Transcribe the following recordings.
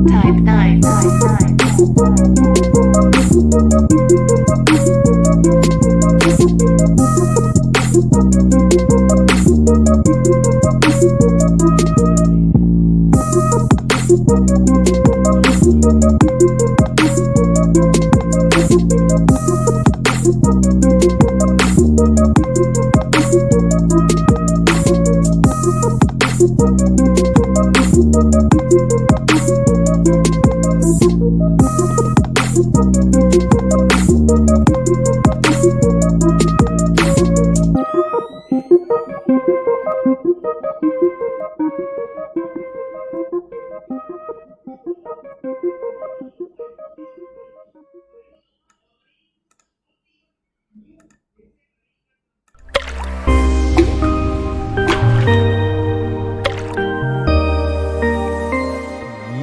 Type 9.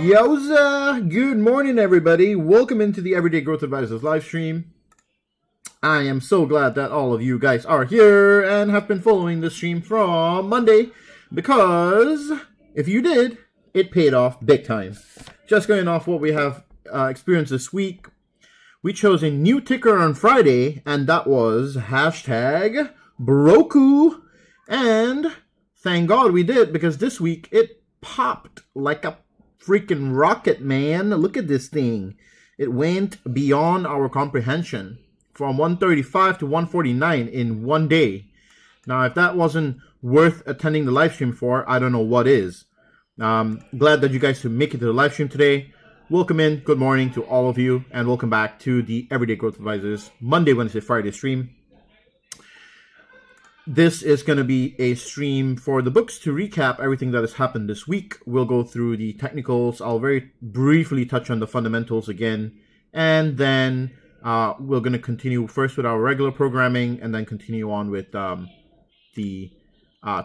Yowza! Good morning, everybody. Welcome into the Everyday Growth Advisors live stream. I am so glad that all of you guys are here and have been following the stream from Monday, because if you did, it paid off big time. Just going off what we have experienced this week, we chose a new ticker on Friday, and that was hashtag Roku. And thank God we did, because this week it popped like a freaking rocket, man. Look at this thing. It went beyond our comprehension from 135 to 149 in one day. Now, if that wasn't worth attending the live stream for, I don't know what is. Glad that you guys could make it to the live stream today. Welcome in. Good morning to all of you, and welcome back to the Everyday Growth Advisors Monday, Wednesday, Friday stream. this is going to be a stream for the books to recap everything that has happened this week. We'll go through the technicals. I'll very briefly touch on the fundamentals again. And then we're going to continue first with our regular programming and then continue on with the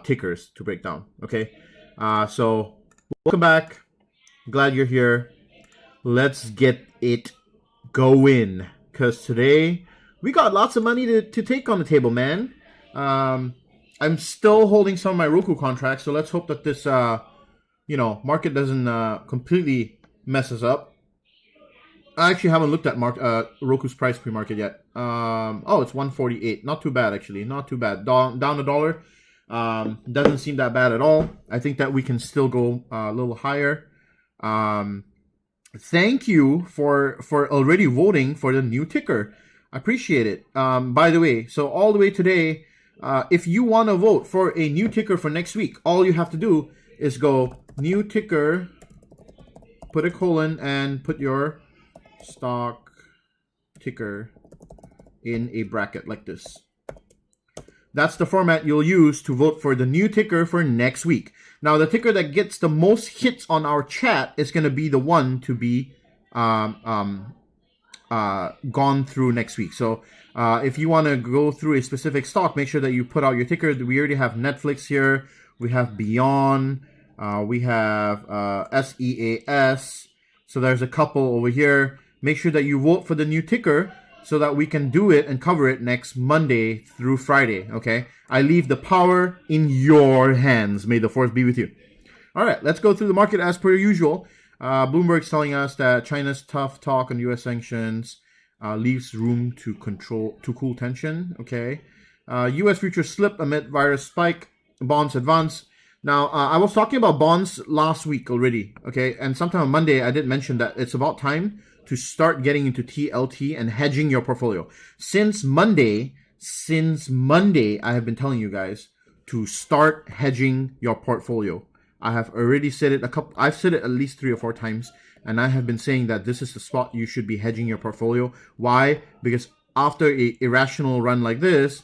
tickers to break down. Okay, so welcome back. Glad you're here. Let's get it going, because today we got lots of money to take on the table, man. I'm still holding some of my Roku contracts, so let's hope that this market doesn't completely mess us up. I actually haven't looked at Roku's price pre-market yet. It's 148. Not too bad, actually. Not too bad. Down $1. Doesn't seem that bad at all. I think that we can still go a little higher. Thank you for already voting for the new ticker. I appreciate it. By the way, so all the way today, if you want to vote for a new ticker for next week, all you have to do is go new ticker, put a colon, and put your stock ticker in a bracket like this. That's the format you'll use to vote for the new ticker for next week. Now, the ticker that gets the most hits on our chat is going to be the one to be gone through next week. So if you want to go through a specific stock, make sure that you put out your ticker. We already have Netflix here. We have Beyond. We have SEAS. So there's a couple over here. Make sure that you vote for the new ticker so that we can do it and cover it next Monday through Friday, okay? I leave the power in your hands. May the force be with you. All right, let's go through the market as per usual. Bloomberg's telling us that China's tough talk on U.S. sanctions leaves room to cool tension, okay? U.S. futures slip amid virus spike, bonds advance. Now, I was talking about bonds last week already, okay? And sometime on Monday, I did mention that it's about time to start getting into TLT and hedging your portfolio. Since Monday, I have been telling you guys to start hedging your portfolio. I have already said it I've said it at least 3 or 4 times, and I have been saying that this is the spot you should be hedging your portfolio. Why? Because after a irrational run like this,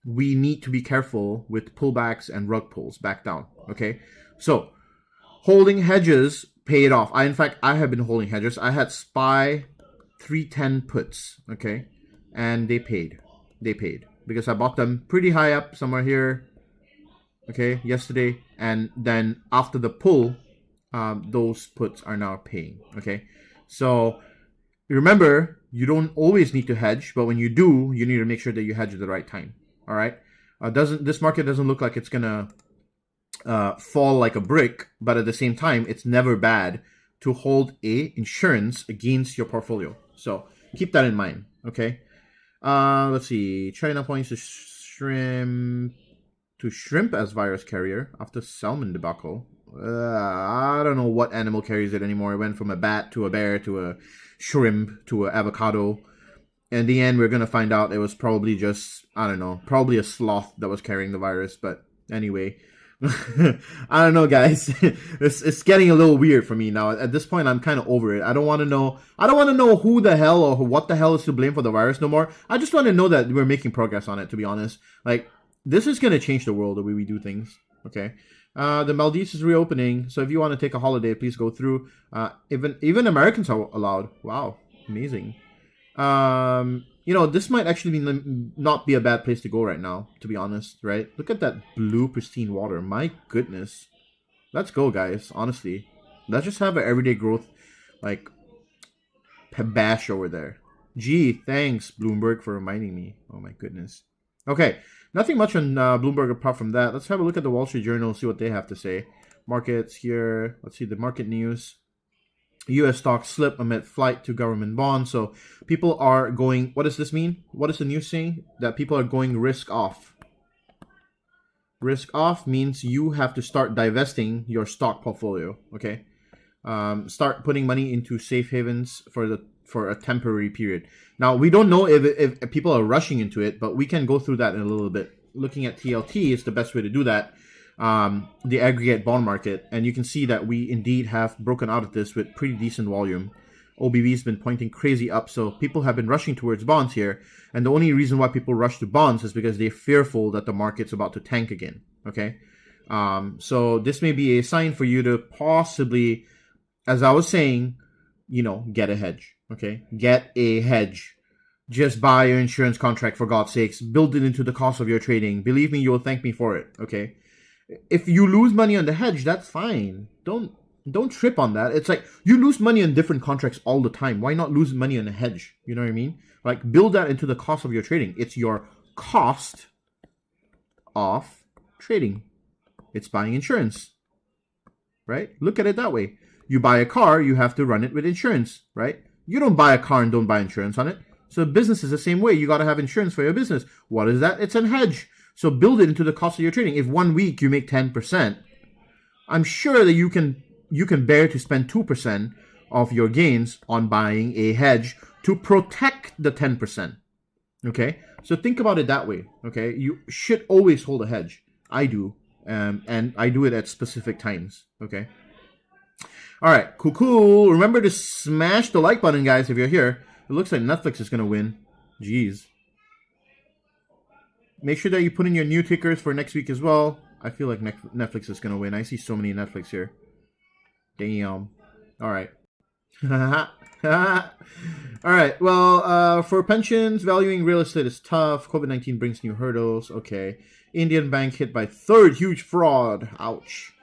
we need to be careful with pullbacks and rug pulls back down, okay? So, holding hedges paid off. I have been holding hedges. I had SPY 310 puts, okay? And they paid. Because I bought them pretty high up, somewhere here, okay, yesterday. And then after the pull, those puts are now paying, okay? So remember, you don't always need to hedge, but when you do, you need to make sure that you hedge at the right time, all right? This market doesn't look like it's going to fall like a brick, but at the same time, it's never bad to hold a insurance against your portfolio. So keep that in mind, okay? Let's see. China points to shrimp as virus carrier after salmon debacle. I don't know what animal carries it anymore. It went from a bat to a bear to a shrimp to an avocado. In the end, we're going to find out it was probably just, I don't know, probably a sloth that was carrying the virus. But anyway, I don't know, guys. It's getting a little weird for me now. At this point, I'm kind of over it. I don't want to know who the hell or what the hell is to blame for the virus no more. I just want to know that we're making progress on it, to be honest. Like, this is going to change the world, the way we do things, okay? The Maldives is reopening, so if you want to take a holiday, please go through. Even Americans are allowed. Wow, amazing. This might actually not be a bad place to go right now, to be honest, right? Look at that blue, pristine water. My goodness. Let's go, guys, honestly. Let's just have an everyday growth, like, bash over there. Gee, thanks, Bloomberg, for reminding me. Oh, my goodness. Okay, nothing much on Bloomberg apart from that. Let's have a look at the Wall Street Journal, see what they have to say. Markets here. Let's see the market news. U.S. stocks slip amid flight to government bonds. So people are going, what does this mean? What is the news saying? That people are going risk off. Risk off means you have to start divesting your stock portfolio, okay? Start putting money into safe havens for a temporary period. Now, we don't know if people are rushing into it, but we can go through that in a little bit. Looking at TLT is the best way to do that. The aggregate bond market, and you can see that we indeed have broken out of this with pretty decent volume OBV's been pointing crazy up, so people have been rushing towards bonds here. And the only reason why people rush to bonds is because they're fearful that the market's about to tank again. Okay, so this may be a sign for you to possibly, as I was saying, get a hedge. Okay, get a hedge. Just buy your insurance contract, for God's sakes. Build it into the cost of your trading. Believe me, you will thank me for it. Okay, if you lose money on the hedge, that's fine. Don't trip on that. It's like you lose money on different contracts all the time. Why not lose money on a hedge? You know what I mean? Like, build that into the cost of your trading. It's your cost of trading. It's buying insurance, right? Look at it that way. You buy a car, you have to run it with insurance, right? You don't buy a car and don't buy insurance on it. So business is the same way. You got to have insurance for your business. What is that? It's a hedge. So build it into the cost of your trading. If 1 week you make 10%, I'm sure that you can bear to spend 2% of your gains on buying a hedge to protect the 10%. Okay? So think about it that way. Okay? You should always hold a hedge. I do. And I do it at specific times. Okay? All right. Cool. Remember to smash the like button, guys, if you're here. It looks like Netflix is going to win. Jeez. Make sure that you put in your new tickers for next week as well. I feel like Netflix is going to win. I see so many Netflix here. Damn. All right. All right. Well, for pensions, valuing real estate is tough. COVID-19 brings new hurdles. Okay. Indian bank hit by third huge fraud. Ouch.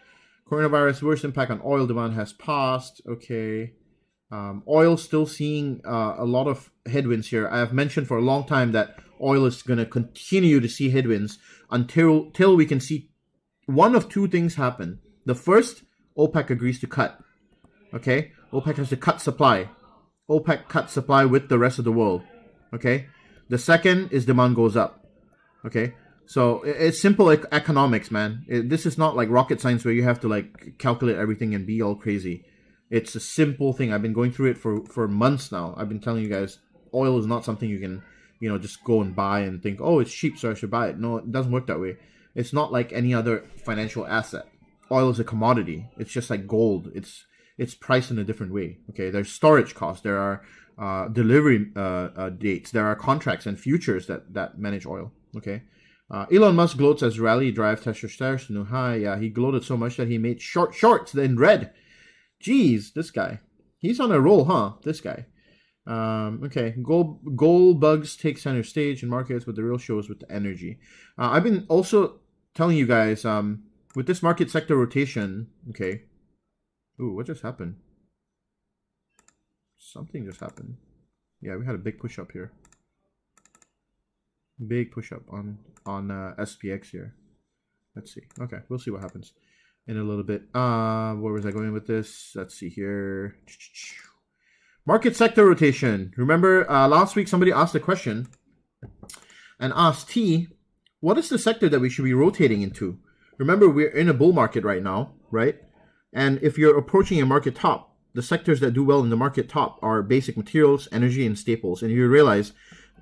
Coronavirus worst impact on oil demand has passed. Okay. Oil still seeing a lot of headwinds here. I have mentioned for a long time that oil is going to continue to see headwinds until we can see one of two things happen. The first, OPEC agrees to cut. Okay? OPEC has to cut supply. OPEC cuts supply with the rest of the world. Okay? The second is demand goes up. Okay? So it's simple economics, man. This is not like rocket science where you have to like calculate everything and be all crazy. It's a simple thing. I've been going through it for months now. I've been telling you guys, oil is not something you can, just go and buy and think, oh, it's cheap, so I should buy it. No, it doesn't work that way. It's not like any other financial asset. Oil is a commodity. It's just like gold. It's priced in a different way. Okay, there's storage costs. There are delivery dates. There are contracts and futures that manage oil. Okay. Elon Musk gloats as rally drive Tesla shares to new high. Yeah, he gloated so much that he made shorts in red. Jeez, this guy. He's on a roll, huh? This guy. Okay, gold bugs take center stage in markets, but the real show is with the energy. I've been also telling you guys, with this market sector rotation, okay. Ooh, what just happened? Something just happened. Yeah, we had a big push up here. Big push up on SPX here. Let's see. Okay, we'll see what happens in a little bit. Where was I going with this? Let's see here. Market sector rotation. Remember, last week somebody asked a question and asked T, what is the sector that we should be rotating into? Remember, we're in a bull market right now, right? And if you're approaching a market top, the sectors that do well in the market top are basic materials, energy, and staples. And you realize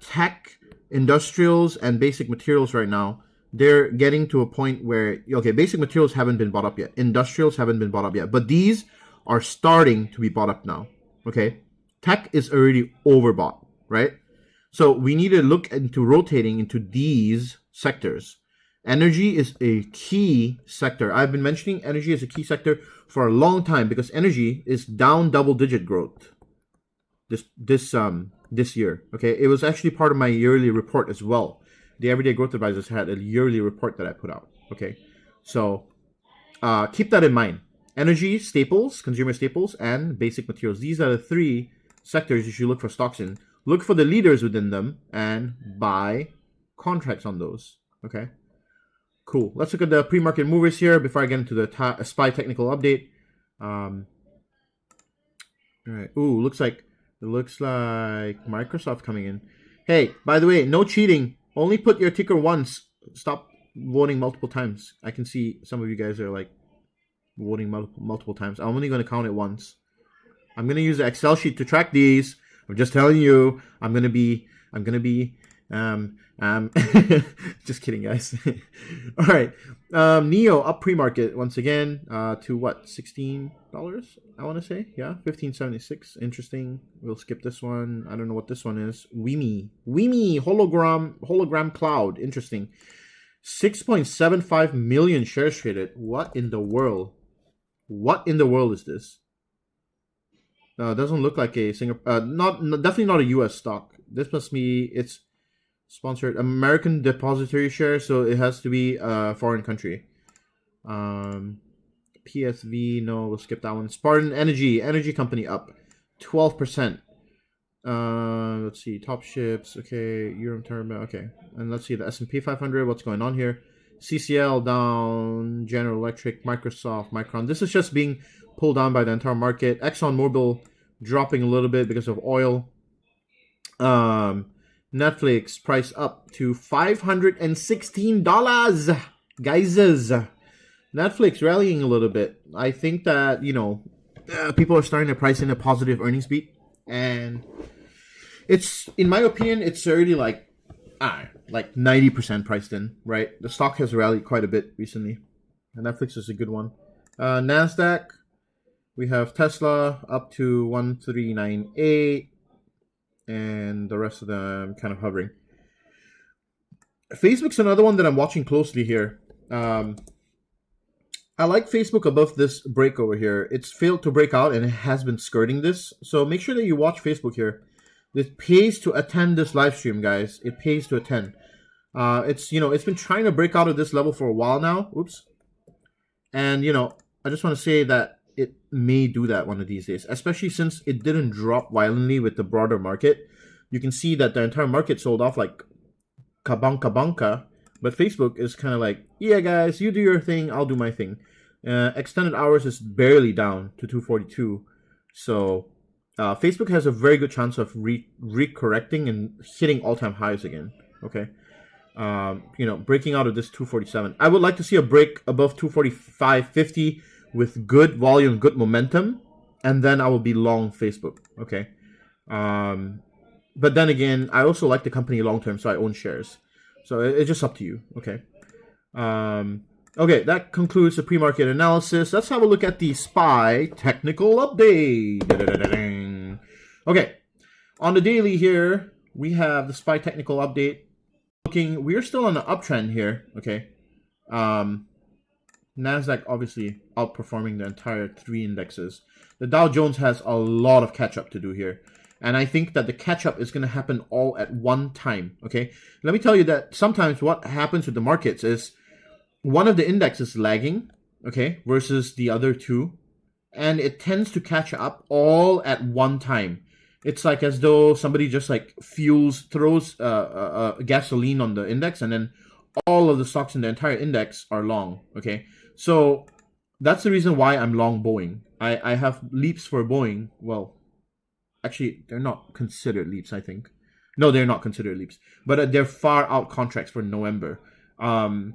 tech, industrials, and basic materials right now, they're getting to a point where, okay, basic materials haven't been bought up yet. Industrials haven't been bought up yet. But these are starting to be bought up now, okay? Tech is already overbought, right? So we need to look into rotating into these sectors. Energy is a key sector. I've been mentioning energy as a key sector for a long time because energy is down double-digit growth this year, okay? It was actually part of my yearly report as well. The Everyday Growth Advisors had a yearly report that I put out, okay? So keep that in mind. Energy, staples, consumer staples, and basic materials. These are the three sectors you should look for stocks in. Look for the leaders within them and buy contracts on those, okay? Cool. Let's look at the pre-market movers here before I get into the SPY technical update. All right. Ooh, looks like Microsoft coming in. Hey, by the way, no cheating. Only put your ticker once. Stop voting multiple times. I can see some of you guys are like voting multiple times. I'm only going to count it once. I'm going to use the Excel sheet to track these. I'm just telling you. I'm going to be Just kidding, guys. All right. Neo up pre-market once again to what, $16? I want to say, yeah, 15.76. Interesting. We'll skip this one. I don't know what this one is. Weemy hologram cloud. Interesting. 6.75 million shares traded. What in the world? What in the world is this? It doesn't look like a Singapore. Definitely not a U.S. stock. This must be, it's sponsored American depository share, so it has to be a foreign country. PSV, no, we'll skip that one. Spartan energy company up 12%. Let's see, top ships, okay, Euro term, okay, and let's see the S&P 500. What's going on here? CCL down, General Electric, Microsoft, Micron. This is just being pulled down by the entire market. ExxonMobil dropping a little bit because of oil. Netflix price up to $516, guys. Netflix rallying a little bit. I think that, you know, people are starting to price in a positive earnings beat, and it's, in my opinion, it's already like 90% priced in, right? The stock has rallied quite a bit recently, and Netflix is a good one. NASDAQ, we have Tesla up to 1398, and the rest of them kind of hovering. Facebook's another one that I'm watching closely here. I like Facebook above this break over here. It's failed to break out, and it has been skirting this. So make sure that you watch Facebook here. It pays to attend this live stream, guys. It pays to attend. It's, you know, it's been trying to break out of this level for a while now. Oops. And, you know, I just want to say that it may do that one of these days, especially since it didn't drop violently with the broader market. You can see that the entire market sold off like kabanka, but Facebook is kind of like, yeah, guys, you do your thing, I'll do my thing. Extended hours is barely down to 242. So Facebook has a very good chance of recorrecting and hitting all-time highs again. Okay. You know, breaking out of this 247. I would like to see a break above 245.50 with good volume, good momentum, and then I will be long Facebook. Okay. But then again, I also like the company long term, so I own shares. So it's just up to you. Okay. Okay, that concludes the pre-market analysis. Let's have a look at the SPY technical update. Okay, on the daily here, we have the SPY technical update. We're still on an uptrend here. Okay. NASDAQ obviously outperforming the entire three indexes. The Dow Jones has a lot of catch-up to do here. And I think that the catch-up is going to happen all at one time, okay? Let me tell you that sometimes what happens with the markets is one of the indexes is lagging, okay, versus the other two. And it tends to catch up all at one time. It's like as though somebody just like throws gasoline on the index, and then all of the stocks in the entire index are long, okay? So that's the reason why I'm long Boeing. I have leaps for Boeing. Well, actually, they're not considered leaps, I think. No, they're not considered leaps. But they're far out contracts for November. And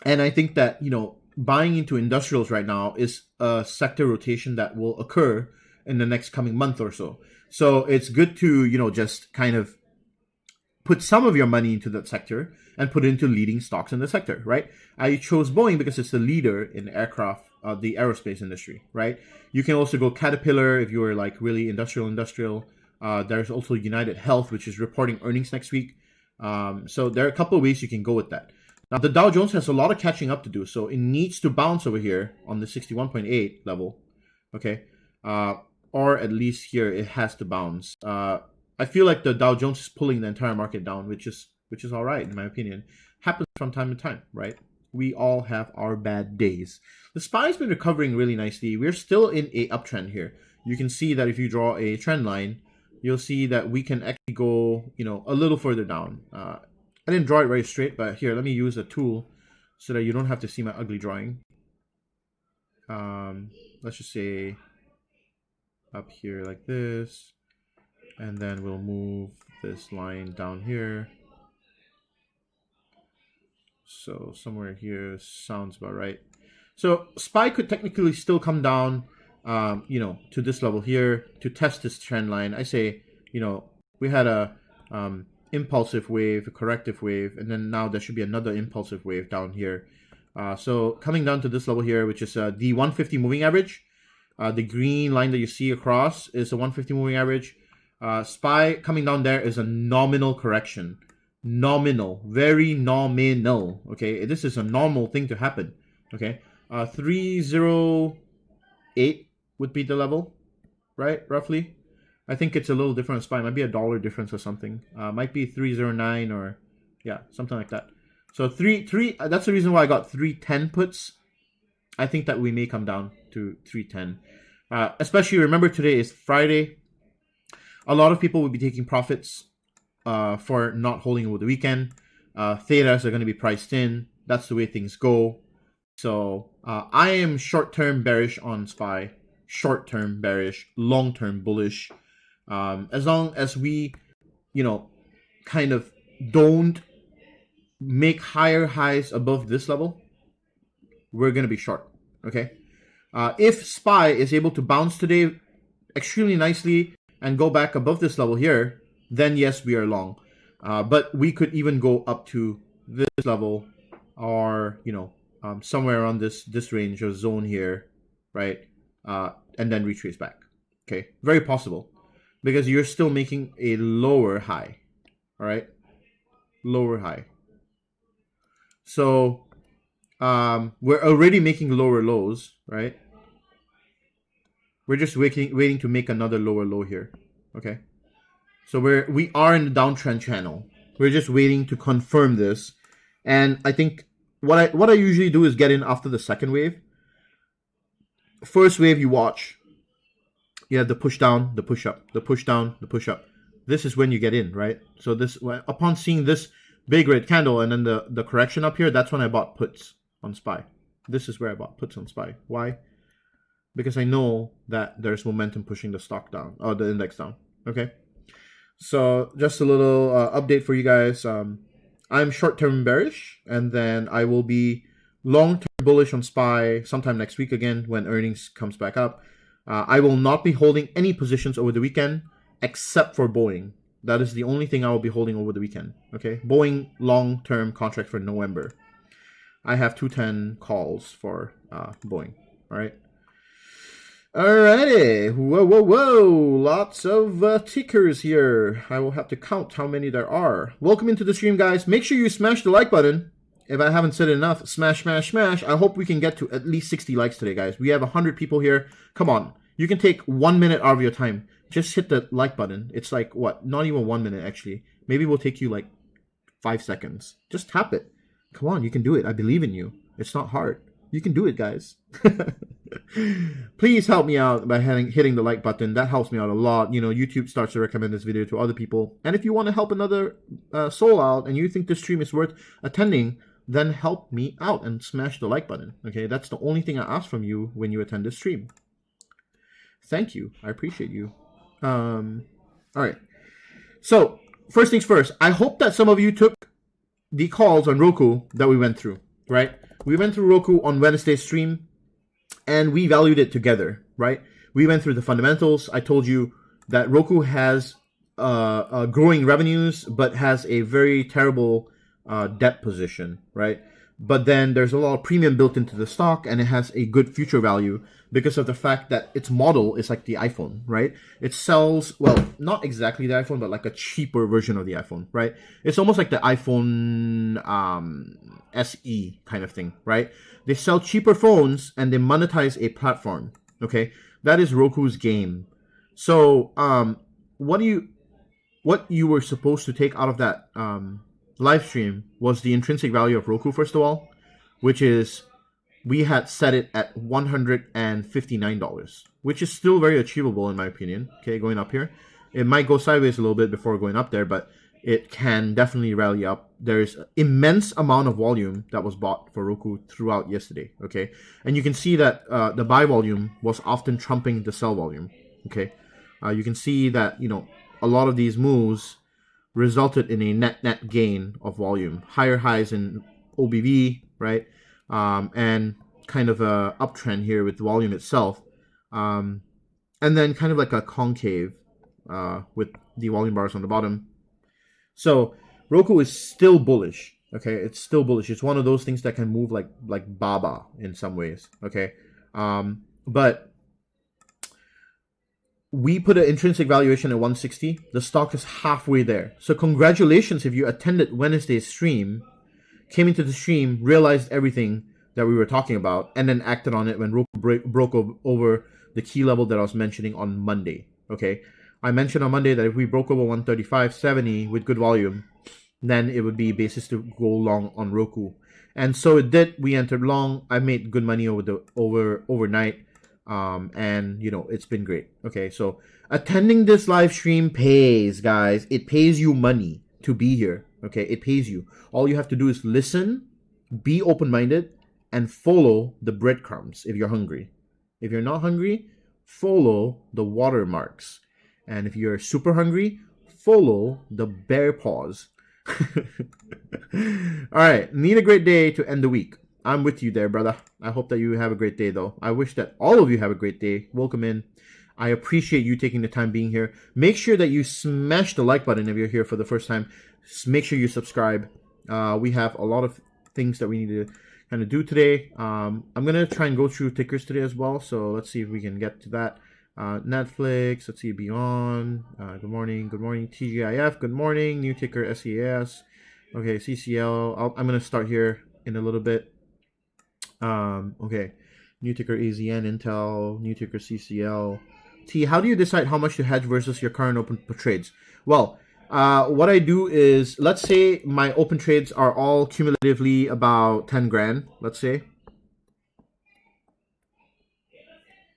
I think that, you know, buying into industrials right now is a sector rotation that will occur in the next coming month or so. So it's good to, you know, just kind of put some of your money into that sector and put it into leading stocks in the sector, right? I chose Boeing because it's the leader in aircraft, the aerospace industry, right? You can also go Caterpillar if you are like really industrial. There's also United Health, which is reporting earnings next week. So there are a couple of ways you can go with that. Now, the Dow Jones has a lot of catching up to do, so it needs to bounce over here on the 61.8 level, okay? Or at least here, it has to bounce. I feel like the Dow Jones is pulling the entire market down, which is all right, in my opinion. Happens from time to time, right? We all have our bad days. The SPY's been recovering really nicely. We're still in a uptrend here. You can see that if you draw a trend line, you'll see that we can actually go, you know, a little further down. I didn't draw it very straight, but here, let me use a tool so that you don't have to see my ugly drawing. Let's just say up here like this, and then we'll move this line down here. So somewhere here sounds about right. So SPY could technically still come down, you know, to this level here to test this trend line. I say, you know, we had a impulsive wave, a corrective wave, and then now there should be another impulsive wave down here. So coming down to this level here, which is the 150 moving average. The green line that you see across is a 150 moving average. SPY coming down there is a nominal correction. Nominal, very nominal. Okay, this is a normal thing to happen. Okay, 308 would be the level, right? Roughly. I think it's a little different on SPY. It might be $1 difference or something. Might be 309 or yeah, something like that. So three. That's the reason why I got 310 puts. I think that we may come down to 310. Especially remember today is Friday. A lot of people will be taking profits for not holding over the weekend. Thetas are going to be priced in. That's the way things go. So I am short-term bearish on SPY. Short-term bearish, long-term bullish. As long as we, kind of don't make higher highs above this level, we're going to be short, okay? If SPY is able to bounce today extremely nicely and go back above this level here, then yes, we are long. But we could even go up to this level or, somewhere around this range or zone here, right? And then retrace back, okay? Very possible because you're still making a lower high, all right? Lower high. So we're already making lower lows, right? We're just waiting to make another lower low here, okay? So we are in the downtrend channel. We're just waiting to confirm this, and I think what I usually do is get in after the second wave. First wave you watch, you have the push down, the push up, the push down, the push up. This is when you get in, right? So this upon seeing this big red candle and then the correction up here, that's when I bought puts on SPY. This is where I bought puts on SPY. Why? Because I know that there's momentum pushing the stock down, or the index down, okay? So just a little update for you guys. I'm short-term bearish, and then I will be long-term bullish on SPY sometime next week again when earnings comes back up. I will not be holding any positions over the weekend except for Boeing. That is the only thing I will be holding over the weekend. Okay, Boeing long-term contract for November. I have 210 calls for Boeing. All right. Alrighty. Whoa. Lots of tickers here. I will have to count how many there are. Welcome into the stream, guys. Make sure you smash the like button. If I haven't said enough, smash. I hope we can get to at least 60 likes today, guys. We have 100 people here. Come on. You can take 1 minute out of your time. Just hit the like button. It's like, what? Not even 1 minute, actually. Maybe it will take you like 5 seconds. Just tap it. Come on, you can do it. I believe in you. It's not hard. You can do it, guys. Please help me out by hitting the like button. That helps me out a lot. YouTube starts to recommend this video to other people. And if you want to help another soul out and you think this stream is worth attending, then help me out and smash the like button. Okay, that's the only thing I ask from you when you attend this stream. Thank you. I appreciate you. All right. So first things first, I hope that some of you took the calls on Roku that we went through, right? We went through Roku on Wednesday's stream and we valued it together, right? We went through the fundamentals. I told you that Roku has growing revenues, but has a very terrible debt position, right? But then there's a lot of premium built into the stock and it has a good future value because of the fact that its model is like the iPhone, right? It sells, well, not exactly the iPhone, but like a cheaper version of the iPhone, right? It's almost like the iPhone SE kind of thing, right? They sell cheaper phones and they monetize a platform, okay? That is Roku's game. So what you were supposed to take out of that live stream was the intrinsic value of Roku, first of all, which is we had set it at $159, which is still very achievable in my opinion. Okay, going up here. It might go sideways a little bit before going up there, but it can definitely rally up. There's immense amount of volume that was bought for Roku throughout yesterday, okay? And you can see that the buy volume was often trumping the sell volume, okay? You can see that, a lot of these moves resulted in a net gain of volume, higher highs in OBV, right? And kind of a uptrend here with volume itself. And then kind of like a concave with the volume bars on the bottom. So Roku is still bullish. Okay, it's still bullish. It's one of those things that can move like Baba in some ways. Okay, but we put an intrinsic valuation at 160. The stock is halfway there. So congratulations if you attended Wednesday's stream, came into the stream, realized everything that we were talking about, and then acted on it when Roku broke over the key level that I was mentioning on Monday. Okay, I mentioned on Monday that if we broke over 135.70 with good volume, then it would be basis to go long on Roku. And so it did. We entered long. I made good money overnight. And you know, it's been great. Okay, so attending this live stream pays, guys. It pays you money to be here. Okay, it pays you. All you have to do is listen, be open-minded, and follow the breadcrumbs if you're hungry. If you're not hungry, follow the watermarks. And if you're super hungry, follow the bear paws. All right, need a great day to end the week. I'm with you there, brother. I hope that you have a great day, though. I wish that all of you have a great day. Welcome in. I appreciate you taking the time being here. Make sure that you smash the like button if you're here for the first time. Make sure you subscribe. We have a lot of things that we need to kind of do today. I'm going to try and go through tickers today as well. So let's see if we can get to that. Netflix, let's see, Beyond. Good morning. Good morning, TGIF. Good morning. New ticker, SES. Okay, CCL. I'm going to start here in a little bit. Okay, new ticker AZN, Intel, new ticker CCL. T, how do you decide how much to hedge versus your current open trades? Well, what I do is, let's say my open trades are all cumulatively about 10 grand, let's say.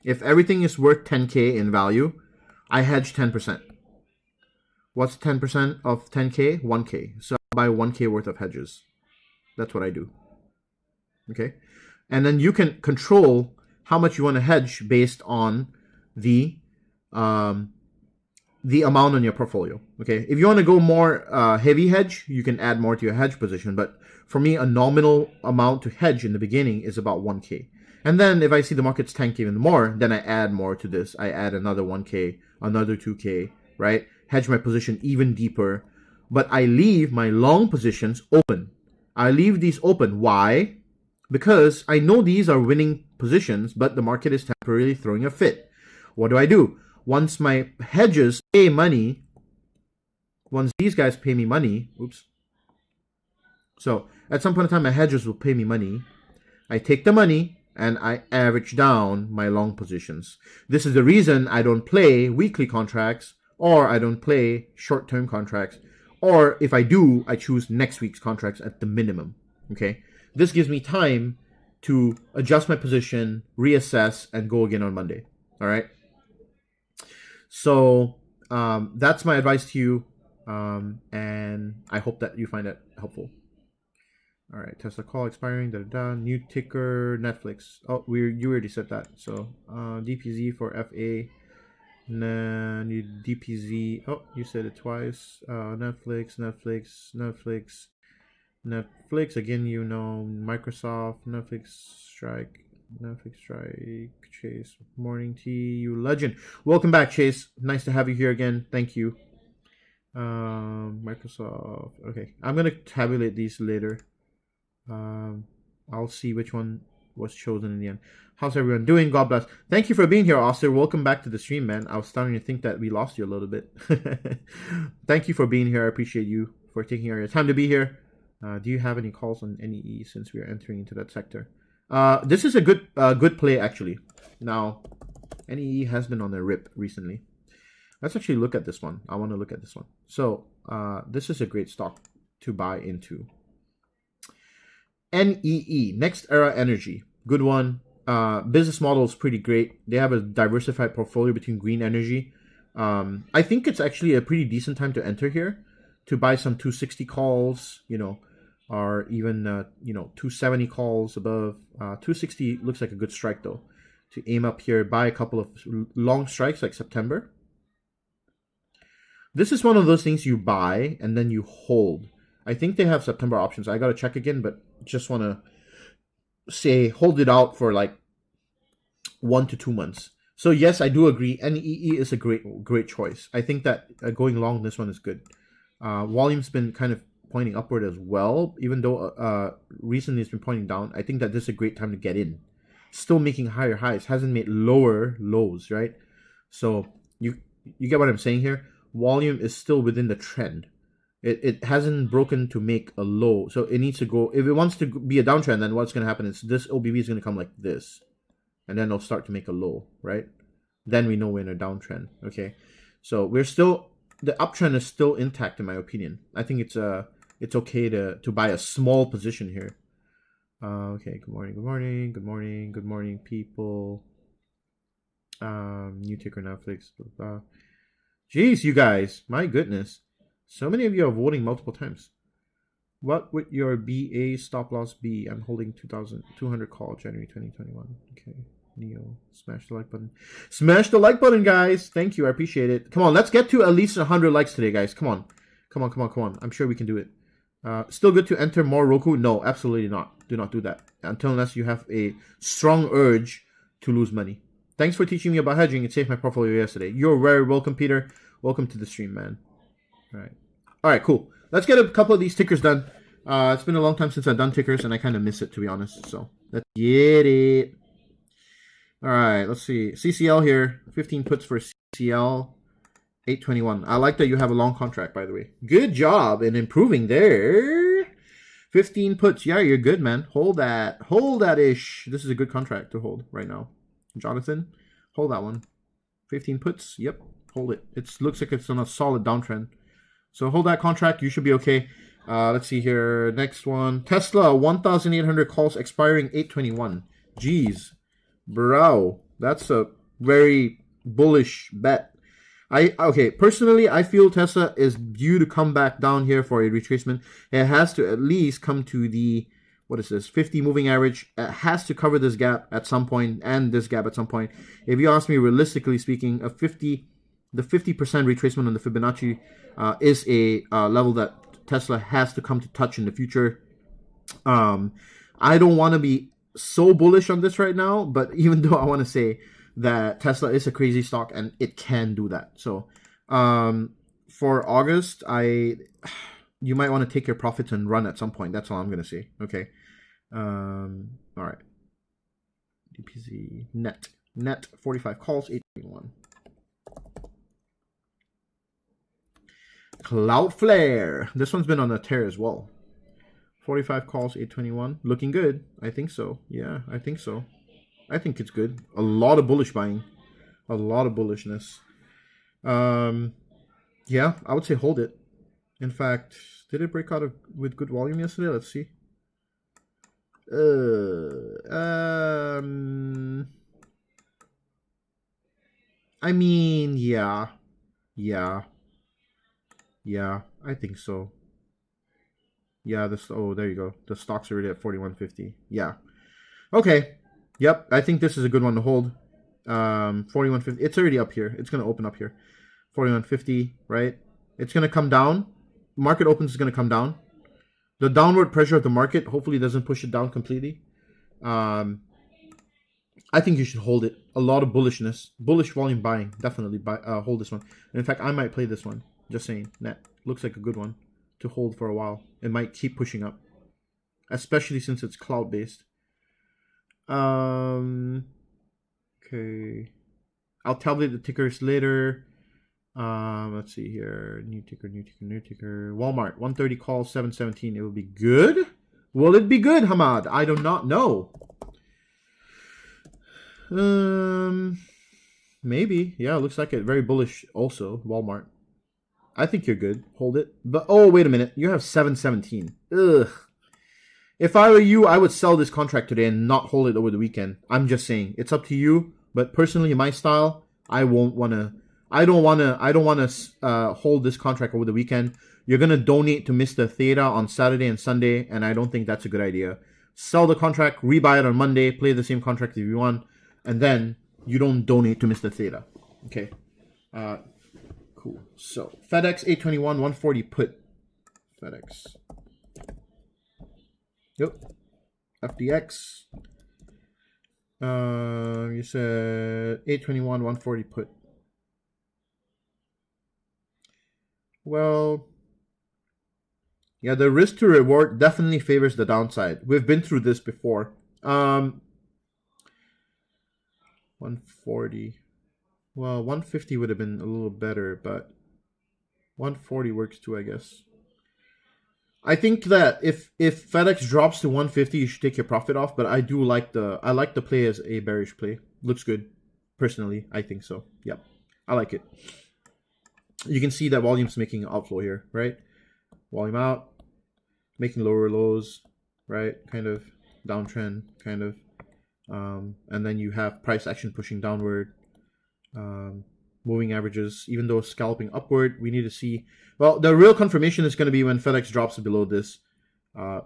If everything is worth 10K in value, I hedge 10%. What's 10% of 10K? 1K. So I buy 1K worth of hedges. That's what I do. Okay. And then you can control how much you want to hedge based on the amount on your portfolio. Okay, if you want to go more heavy hedge, you can add more to your hedge position. But for me, a nominal amount to hedge in the beginning is about 1K. And then if I see the market's tank even more, then I add more to this. I add another 1K, another 2K, right? Hedge my position even deeper. But I leave my long positions open. I leave these open. Why? Because I know these are winning positions, but the market is temporarily throwing a fit. What do? Once my hedges pay money, once these guys pay me money, so at some point in time, my hedges will pay me money. I take the money and I average down my long positions. This is the reason I don't play weekly contracts, or I don't play short-term contracts, or if I do, I choose next week's contracts at the minimum. Okay. This gives me time to adjust my position, reassess, and go again on Monday. All right. So that's my advice to you, and I hope that you find it helpful. All right. Tesla call expiring. New ticker Netflix. Oh, you already said that. So DPZ for FA. New DPZ. Oh, you said it twice. Netflix. Again, you know, Microsoft, Netflix Strike, Chase, Morning Tea, you legend. Welcome back, Chase. Nice to have you here again. Thank you. Microsoft. Okay, I'm gonna tabulate these later. I'll see which one was chosen in the end. How's everyone doing? God bless. Thank you for being here, Oster. Welcome back to the stream, man. I was starting to think that we lost you a little bit. Thank you for being here. I appreciate you for taking your time to be here. Do you have any calls on NEE since we are entering into that sector? This is a good play, actually. Now, NEE has been on a rip recently. Let's actually look at this one. I want to look at this one. So, this is a great stock to buy into. NEE, Next Era Energy. Good one. Business model is pretty great. They have a diversified portfolio between green energy. I think it's actually a pretty decent time to enter here, to buy some 260 calls, you know, or even, 270 calls above. 260 looks like a good strike, though, to aim up here, buy a couple of long strikes like September. This is one of those things you buy and then you hold. I think they have September options. I got to check again, but just want to say hold it out for like 1 to 2 months. So yes, I do agree. NEE is a great choice. I think that going long this one is good. Volume's been kind of pointing upward as well, even though recently it's been pointing down. I think that this is a great time to get in. Still making higher highs, hasn't made lower lows, right? So you get what I'm saying here. Volume is still within the trend. It hasn't broken to make a low, so it needs to go. If it wants to be a downtrend, then what's going to happen is this OBV is going to come like this, and then it'll start to make a low, right? Then we know we're in a downtrend. Okay, so we're still, the uptrend is still intact in my opinion. I think it's okay to buy a small position here. Okay, good morning, people. New ticker Netflix. Blah, blah. Jeez, you guys, my goodness. So many of you are voting multiple times. What would your BA stop loss be? I'm holding 2,200 call January 2021. Okay, Neo, smash the like button. Smash the like button, guys. Thank you, I appreciate it. Come on, let's get to at least 100 likes today, guys. Come on. I'm sure we can do it. Still good to enter more Roku? No, absolutely not. Do not do that unless you have a strong urge to lose money. Thanks for teaching me about hedging. It saved my portfolio yesterday. You're very welcome, Peter. Welcome to the stream, man. All right, cool. Let's get a couple of these tickers done. It's been a long time since I've done tickers, and I kind of miss it, to be honest. So let's get it. All right, let's see. CCL here, 15 puts for CCL, 821. I like that you have a long contract, by the way. Good job in improving there. 15 puts. Yeah, you're good, man. Hold that. Hold that-ish. This is a good contract to hold right now. Jonathan, hold that one. 15 puts. Yep, hold it. It looks like it's on a solid downtrend. So hold that contract. You should be okay. Let's see here. Next one. Tesla, 1,800 calls expiring 821. Jeez. Bro, that's a very bullish bet. Okay, personally, I feel Tesla is due to come back down here for a retracement. It has to at least come to the, what is this, 50 moving average. It has to cover this gap at some point and this gap at some point. If you ask me, realistically speaking, the 50% retracement on the Fibonacci is a level that Tesla has to come to touch in the future. I don't want to be so bullish on this right now, but even though I want to say that Tesla is a crazy stock and it can do that. So for August, you might want to take your profits and run at some point. That's all I'm going to say. Okay. All right. DPZ net 45 calls, 821. Cloudflare. This one's been on a tear as well. 45 calls, 821. Looking good. I think so. Yeah, I think so. I think it's good. A lot of bullish buying. A lot of bullishness. Yeah, I would say hold it. In fact, did it break out with good volume yesterday? Let's see. I mean, yeah, I think so. Yeah, there you go. The stock's already at 41.50. Yeah. Okay. Yep, I think this is a good one to hold. 41.50. It's already up here. It's going to open up here. 41.50, right? It's going to come down. Market opens is going to come down. The downward pressure of the market hopefully doesn't push it down completely. I think you should hold it. A lot of bullishness. Bullish volume buying. Definitely hold this one. And in fact, I might play this one. Just saying. Net. Looks like a good one to hold for a while. It might keep pushing up. Especially since it's cloud-based. Okay. I'll tabulate the tickers later. Let's see here. New ticker. Walmart, 130 calls, 717. It will be good. Will it be good, Hamad? I do not know. Maybe. Yeah, looks like it. Very bullish also, Walmart. I think you're good. Hold it. But, oh, wait a minute. You have 717. Ugh. If I were you, I would sell this contract today and not hold it over the weekend. I'm just saying. It's up to you. But personally, in my style, I don't want to hold this contract over the weekend. You're going to donate to Mr. Theta on Saturday and Sunday, and I don't think that's a good idea. Sell the contract, rebuy it on Monday, play the same contract if you want, and then you don't donate to Mr. Theta. Okay. Cool. So, FedEx 821, 140 put. FedEx. Yep. FDX. You said 821, 140 put. Well, Yeah, the risk to reward definitely favors the downside. We've been through this before. 140. Well, 150 would have been a little better, but 140 works too, I guess. I think that if FedEx drops to 150, you should take your profit off. But I like the play as a bearish play. Looks good, personally. I think so. Yep, I like it. You can see that volume's making an outflow here, right? Volume out, making lower lows, right? Kind of downtrend, kind of, and then you have price action pushing downward. Moving averages, even though scalping upward, we need to see. Well, the real confirmation is going to be when FedEx drops below this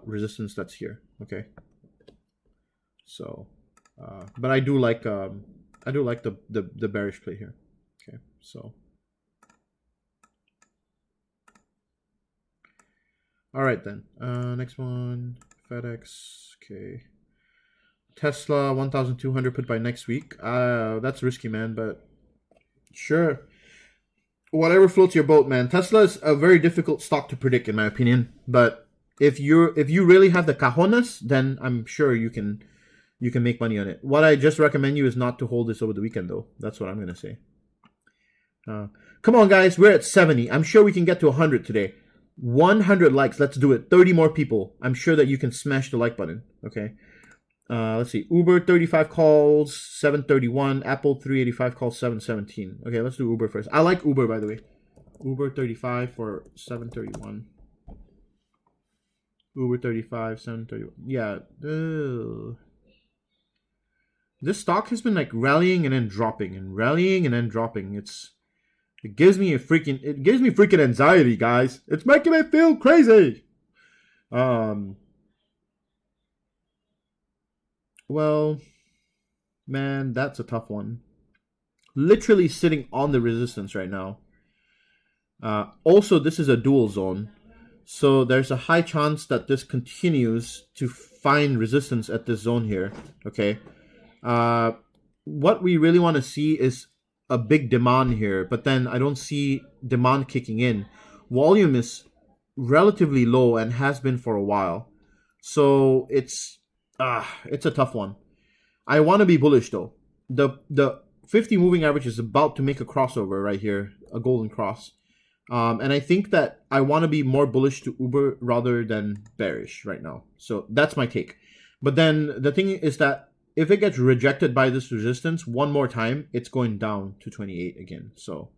resistance that's here. Okay. So, but I do like the bearish play here. Okay. So, all right then. Next one, FedEx. Okay. Tesla 1,200 put by next week. That's risky, man, but sure. Whatever floats your boat, man. Tesla is a very difficult stock to predict, in my opinion. But if you really have the cajones, then I'm sure you can make money on it. What I just recommend you is not to hold this over the weekend, though. That's what I'm gonna say. Come on, guys. We're at 70. I'm sure we can get to 100 today. 100 likes. Let's do it. 30 more people. I'm sure that you can smash the like button. Okay. Let's see. Uber 35 calls, 731. Apple 385 calls, 717. Okay, let's do Uber first. I like Uber, by the way. Uber 35 for 731. Uber 35, 731. Yeah. This stock has been like rallying and then dropping and rallying and then dropping. It gives me freaking anxiety, guys. It's making me feel crazy. Well, man, that's a tough one. Literally sitting on the resistance right now. Also, this is a dual zone. So there's a high chance that this continues to find resistance at this zone here. Okay. What we really want to see is a big demand here. But then I don't see demand kicking in. Volume is relatively low and has been for a while. So it's a tough one. I want to be bullish though. The 50 moving average is about to make a crossover right here, a golden cross. And I think that I want to be more bullish to Uber rather than bearish right now. So that's my take. But then the thing is that if it gets rejected by this resistance one more time, it's going down to 28 again. So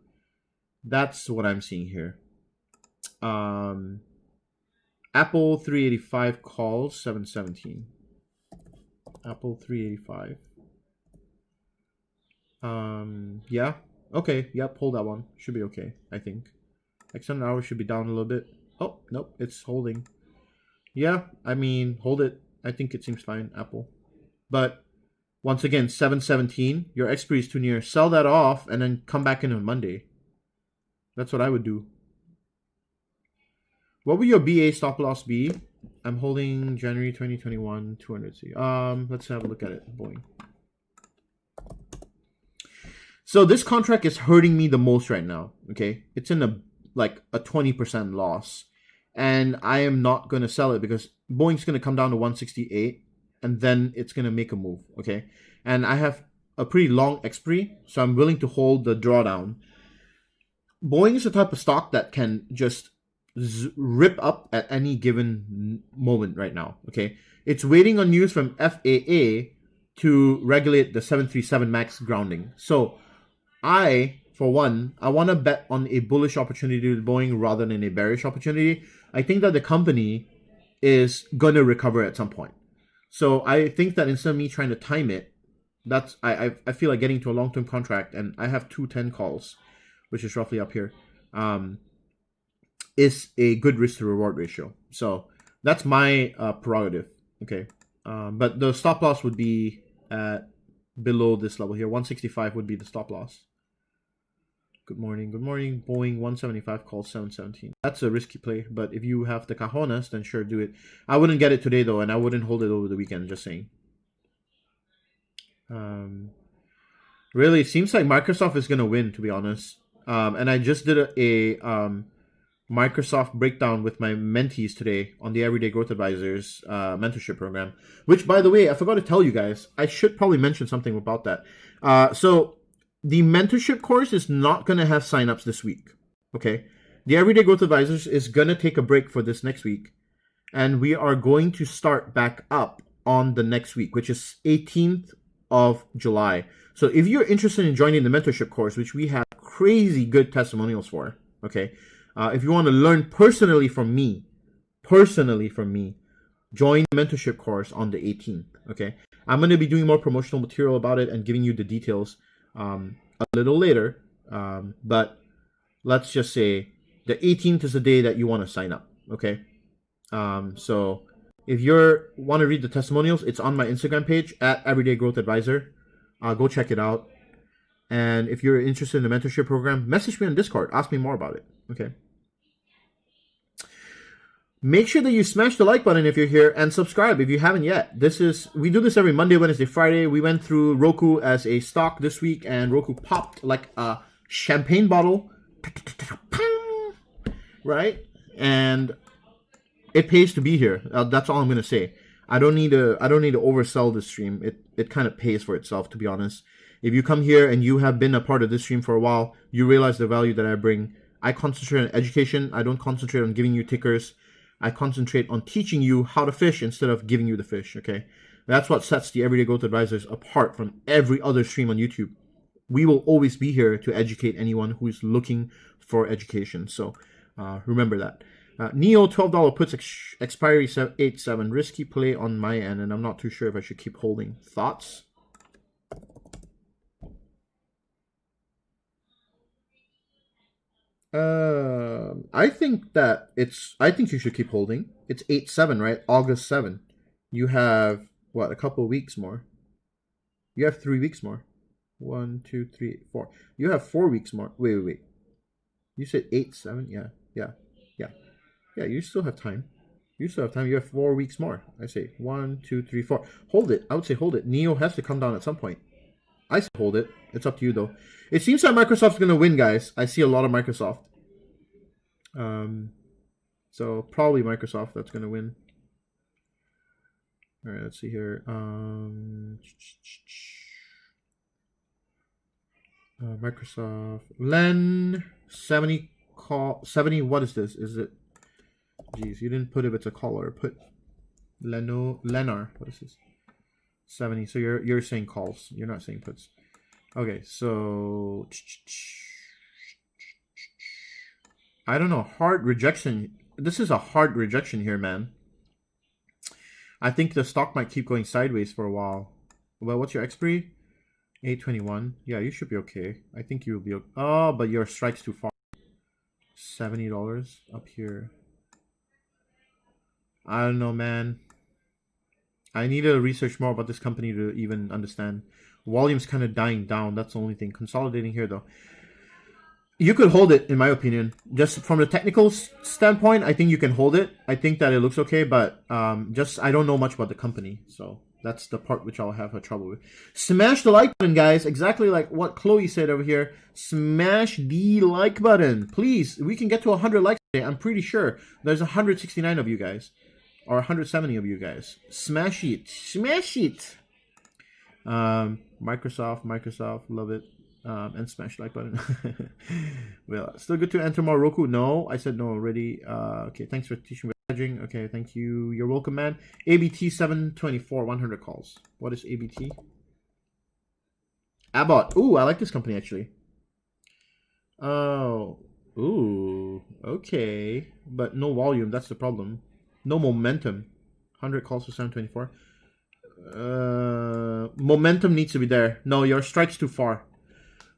that's what I'm seeing here. Apple 385 calls, 717. Apple 385. Yeah. Okay. Yep. Hold that one. Should be okay, I think. Extended hour should be down a little bit. Oh, nope. It's holding. Yeah. I mean, hold it. I think it seems fine, Apple. But once again, 717. Your expiry is too near. Sell that off and then come back in on Monday. That's what I would do. What would your BA stop loss be? I'm holding January 2021 200C. Let's have a look at it. Boing. So this contract is hurting me the most right now. Okay, it's in a 20% loss, and I am not going to sell it because Boeing's going to come down to 168, and then it's going to make a move. Okay, and I have a pretty long expiry, so I'm willing to hold the drawdown. Boeing is the type of stock that can just rip up at any given moment right now. Okay, it's waiting on news from FAA to regulate the 737 MAX grounding. So for one, I want to bet on a bullish opportunity with Boeing rather than a bearish opportunity. I think that the company is going to recover at some point. So I think that instead of me trying to time it, I feel like getting to a long-term contract, and I have 210 calls, which is roughly up here, is a good risk to reward ratio. So that's my prerogative. Okay. But the stop loss would be at below this level here. 165 would be the stop loss. Good morning. Good morning. Boeing 175 calls 717. That's a risky play, but if you have the cajones, then sure, do it. I wouldn't get it today though, and I wouldn't hold it over the weekend, just saying. Really, it seems like Microsoft is gonna win, to be honest. And I just did a Microsoft breakdown with my mentees today on the Everyday Growth Advisors mentorship program, which, by the way, I forgot to tell you guys. I should probably mention something about that. So the mentorship course is not going to have signups this week, okay? The Everyday Growth Advisors is going to take a break for this next week, and we are going to start back up on the next week, which is 18th of July. So if you're interested in joining the mentorship course, which we have crazy good testimonials for, okay? If you want to learn personally from me, join the mentorship course on the 18th, okay? I'm going to be doing more promotional material about it and giving you the details a little later, but let's just say the 18th is the day that you want to sign up, okay? So if you want to read the testimonials, it's on my Instagram page at Everyday Growth Advisor. Go check it out. And if you're interested in the mentorship program, message me on Discord. Ask me more about it, okay? Make sure that you smash the like button if you're here and subscribe if you haven't yet. We do this every Monday, Wednesday, Friday. We went through Roku as a stock this week, and Roku popped like a champagne bottle, right? And it pays to be here. That's all I'm gonna say. I don't need to oversell this stream. It kind of pays for itself, to be honest. If you come here and you have been a part of this stream for a while, you realize the value that I bring. I concentrate on education. I don't concentrate on giving you tickers. I concentrate on teaching you how to fish instead of giving you the fish, okay? That's what sets the Everyday Growth Advisors apart from every other stream on YouTube. We will always be here to educate anyone who is looking for education. So remember that. Neo $12 puts expiry 8-7. Risky play on my end, and I'm not too sure if I should keep holding. Thoughts? I think you should keep holding. It's 8-7, right? August 7. You have what, a couple of weeks more. You have 3 weeks more. 1, 2, 3, 4. You have 4 weeks more. Wait. You said 8-7? Yeah. Yeah, you still have time. You have 4 weeks more. I say 1, 2, 3, 4. Hold it. I would say hold it. Neo has to come down at some point. I say hold it. It's up to you though. It seems like Microsoft's gonna win, guys. I see a lot of Microsoft. So probably Microsoft that's gonna win. All right, let's see here. Microsoft Len 70 call 70. What is this? Is it? Geez, you didn't put if it's a call or put Lenar. What is this? 70. So you're saying calls. You're not saying puts. Okay, so I don't know. Hard rejection. This is a hard rejection here, man. I think the stock might keep going sideways for a while. Well, what's your expiry? 821. Yeah, you should be okay. I think you'll be okay. Oh, but your strike's too far. $70 up here. I don't know, man. I need to research more about this company to even understand. Volume's kind of dying down. That's the only thing. Consolidating here, though. You could hold it, in my opinion. Just from the technical standpoint, I think you can hold it. I think that it looks okay, but I don't know much about the company. So that's the part which I'll have trouble with. Smash the like button, guys. Exactly like what Chloe said over here. Smash the like button. Please, we can get to 100 likes today. I'm pretty sure there's 169 of you guys. Or 170 of you guys. Smash it. Smash it. Microsoft, love it. And smash like button. Well, still good to enter more Roku? No, I said no already. Okay, thanks for teaching me hedging. Okay, thank you. You're welcome, man. ABT 724, 100 calls. What is ABT? Abbott. Ooh, I like this company actually. Oh, ooh, okay, but no volume. That's the problem. No momentum. 100 calls for 724. Momentum needs to be there. No, your strike's too far.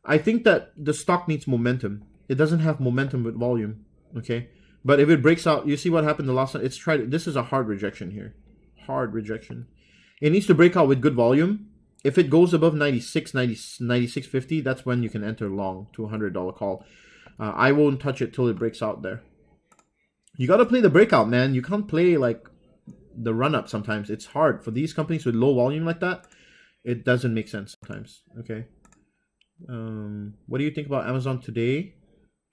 I think that the stock needs momentum. It doesn't have momentum with volume. Okay, but if it breaks out, you see what happened the last time. It's tried. This is a hard rejection here. Hard rejection. It needs to break out with good volume. If it goes above 96, 96.50, that's when you can enter long to $100 call. I won't touch it till it breaks out there. You got to play the breakout, man. You can't play like the run-up sometimes. It's hard. For these companies with low volume like that, it doesn't make sense sometimes. Okay. What do you think about Amazon today?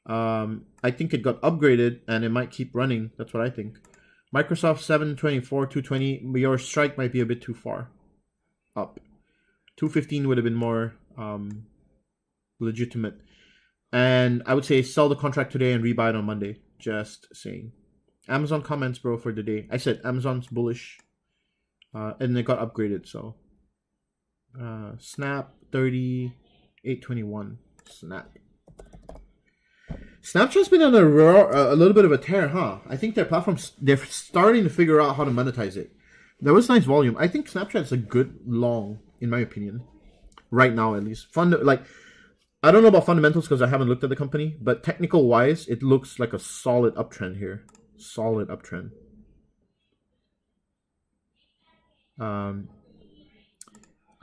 I think it got upgraded and it might keep running. That's what I think. Microsoft 724, 220. Your strike might be a bit too far up. 215 would have been more legitimate. And I would say sell the contract today and rebuy it on Monday. Just saying. Amazon comments, bro, for the day. I said Amazon's bullish. And it got upgraded, so. Snap 30, 821. Snap. Snapchat's been on a little bit of a tear, huh? I think their platforms, they're starting to figure out how to monetize it. There was nice volume. I think Snapchat's a good long, in my opinion. Right now, at least. I don't know about fundamentals because I haven't looked at the company, but technical-wise, it looks like a solid uptrend here. Solid uptrend.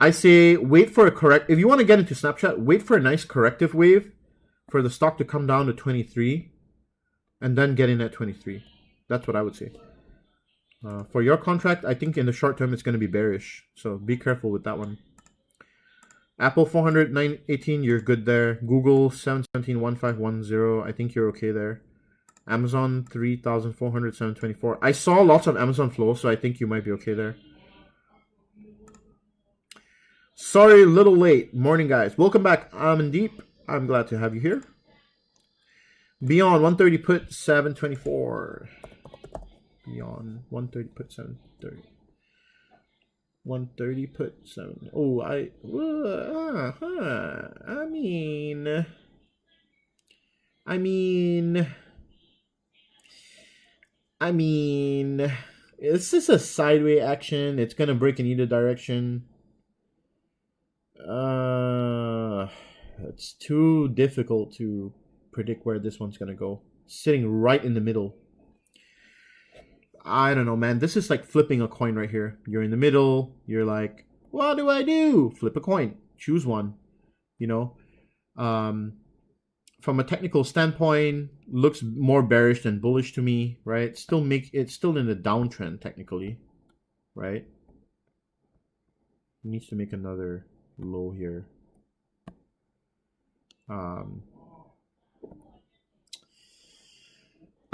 I say wait for a correct. If you want to get into Snapchat, wait for a nice corrective wave for the stock to come down to 23 and then get in at 23. That's what I would say. For your contract, I think in the short term it's going to be bearish. So be careful with that one. Apple 400, 918, you're good there. Google 717, 1510, I think you're okay there. Amazon 3,400, 724. I saw lots of Amazon flow, so I think you might be okay there. Sorry, a little late. Morning, guys. Welcome back. Amandeep. I'm glad to have you here. Beyond 130 put 724. Beyond 130 put 730. 130 put 7. Oh, I mean, it's just a sideways action. It's gonna break in either direction. It's too difficult to predict where this one's gonna go. Sitting right in the middle. I don't know, man. This is like flipping a coin right here. You're in the middle. You're like, what do I do? Flip a coin. Choose one. You know? From a technical standpoint, looks more bearish than bullish to me, right? It's still in the downtrend technically, right? It needs to make another low here.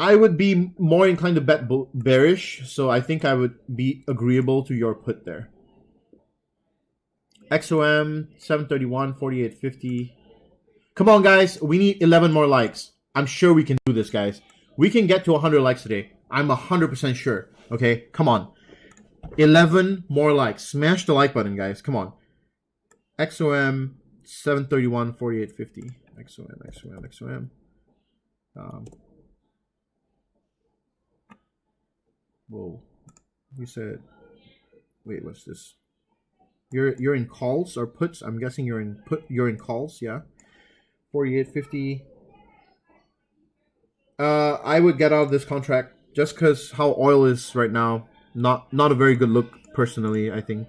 I would be more inclined to bet bearish, so I think I would be agreeable to your put there. XOM 731, 4850. Come on, guys. We need 11 more likes. I'm sure we can do this, guys. We can get to 100 likes today. I'm 100% sure. Okay? Come on. 11 more likes. Smash the like button, guys. Come on. XOM 731, 4850. XOM. Whoa. You said... Wait, what's this? You're in calls or puts? I'm guessing you're in calls, yeah. 4850. I would get out of this contract just because how oil is right now. Not a very good look personally, I think.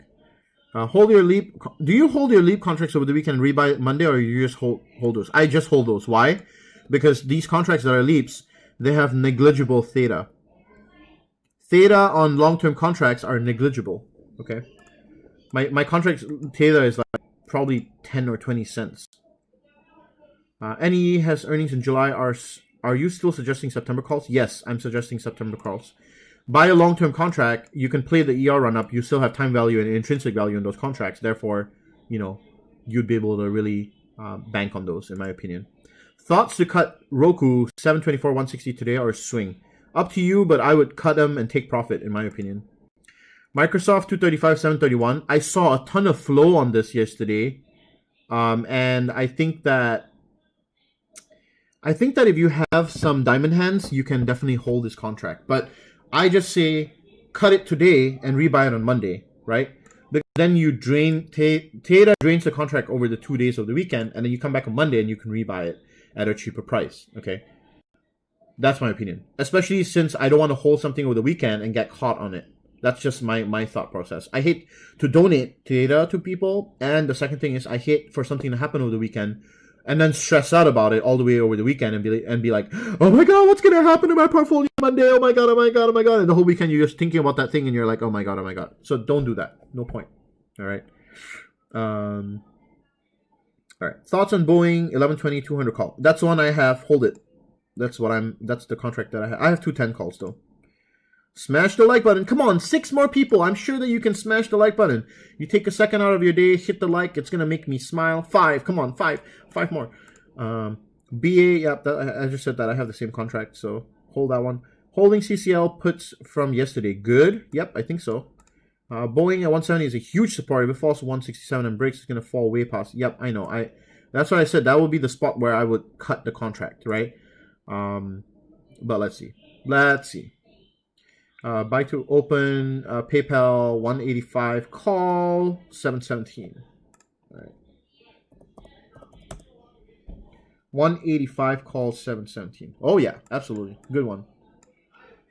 Hold your leap. Do you hold your leap contracts over the weekend and rebuy Monday, or you just hold those? I just hold those. Why? Because these contracts that are leaps, they have negligible theta. Theta on long-term contracts are negligible. Okay. My contract theta is like probably 10 or 20 cents. NE has earnings in July. Are you still suggesting September calls? Yes, I'm suggesting September calls. Buy a long-term contract. You can play the ER run-up. You still have time value and intrinsic value in those contracts. Therefore, you know, you'd be able to really bank on those, in my opinion. Thoughts to cut Roku 724, 160 today or swing? Up to you, but I would cut them and take profit, in my opinion. Microsoft 235, 731. I saw a ton of flow on this yesterday. And I think that if you have some diamond hands, you can definitely hold this contract. But I just say cut it today and rebuy it on Monday, right? Because then you drain Theta drains the contract over the 2 days of the weekend, and then you come back on Monday and you can rebuy it at a cheaper price. Okay, that's my opinion. Especially since I don't want to hold something over the weekend and get caught on it. That's just my thought process. I hate to donate Theta to people, and the second thing is I hate for something to happen over the weekend and then stress out about it all the way over the weekend and be like, oh my god, what's gonna happen to my portfolio Monday? Oh my god. And the whole weekend you're just thinking about that thing and you're like, oh my god. So don't do that. No point. All right. All right. Thoughts on Boeing 1120 200 call. That's the one I have. Hold it. That's the contract that I have. I have 210 calls though. Smash the like button. Come on, 6 more people. I'm sure that you can smash the like button. You take a second out of your day, hit the like. It's going to make me smile. 5. Come on, 5. 5 more. BA, yep, I just said that. I have the same contract, so hold that one. Holding CCL puts from yesterday. Good. Yep, I think so. Boeing at 170 is a huge support. If it falls to 167 and breaks, it's going to fall way past. Yep, I know. That's what I said. That would be the spot where I would cut the contract, right? But let's see. Let's see. Buy to open, PayPal 185, call 717. All right. 185, call 717. Oh yeah, absolutely. Good one.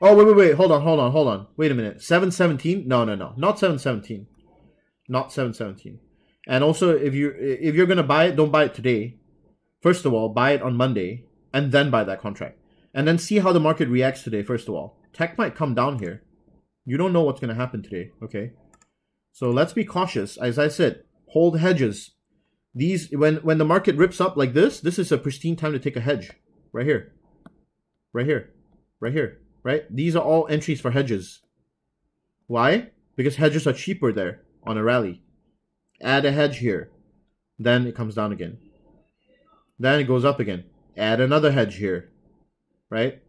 Oh, wait. Hold on. Wait a minute. 717? No. Not 717. Not 717. And also, if you're going to buy it, don't buy it today. First of all, buy it on Monday and then buy that contract. And then see how the market reacts today, first of all. Tech might come down here. You don't know what's going to happen today, okay? So let's be cautious. As I said, hold hedges. These, when the market rips up like this is a pristine time to take a hedge. Right here. Right here. Right here. Right? These are all entries for hedges. Why? Because hedges are cheaper there on a rally. Add a hedge here. Then it comes down again. Then it goes up again. Add another hedge here. Right?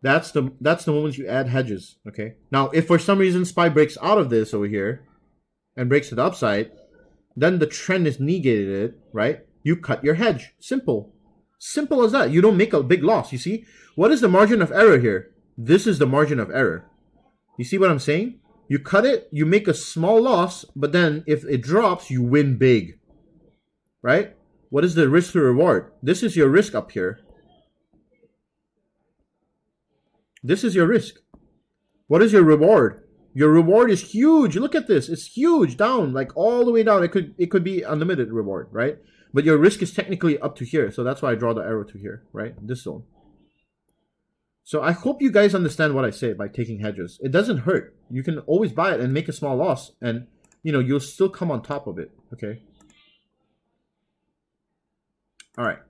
That's the moment you add hedges. Okay. Now, if for some reason SPY breaks out of this over here and breaks to the upside, then the trend is negated, right? You cut your hedge. Simple. Simple as that. You don't make a big loss. You see? What is the margin of error here? This is the margin of error. You see what I'm saying? You cut it, you make a small loss, but then if it drops, you win big. Right? What is the risk to reward? This is your risk up here. This is your risk. What is your reward? Your reward is huge. Look at this. It's huge. Down, like all the way down. It could be unlimited reward, right? But your risk is technically up to here. So that's why I draw the arrow to here, right? This zone. So I hope you guys understand what I say by taking hedges. It doesn't hurt. You can always buy it and make a small loss. And, you know, you'll still come on top of it, okay? All right.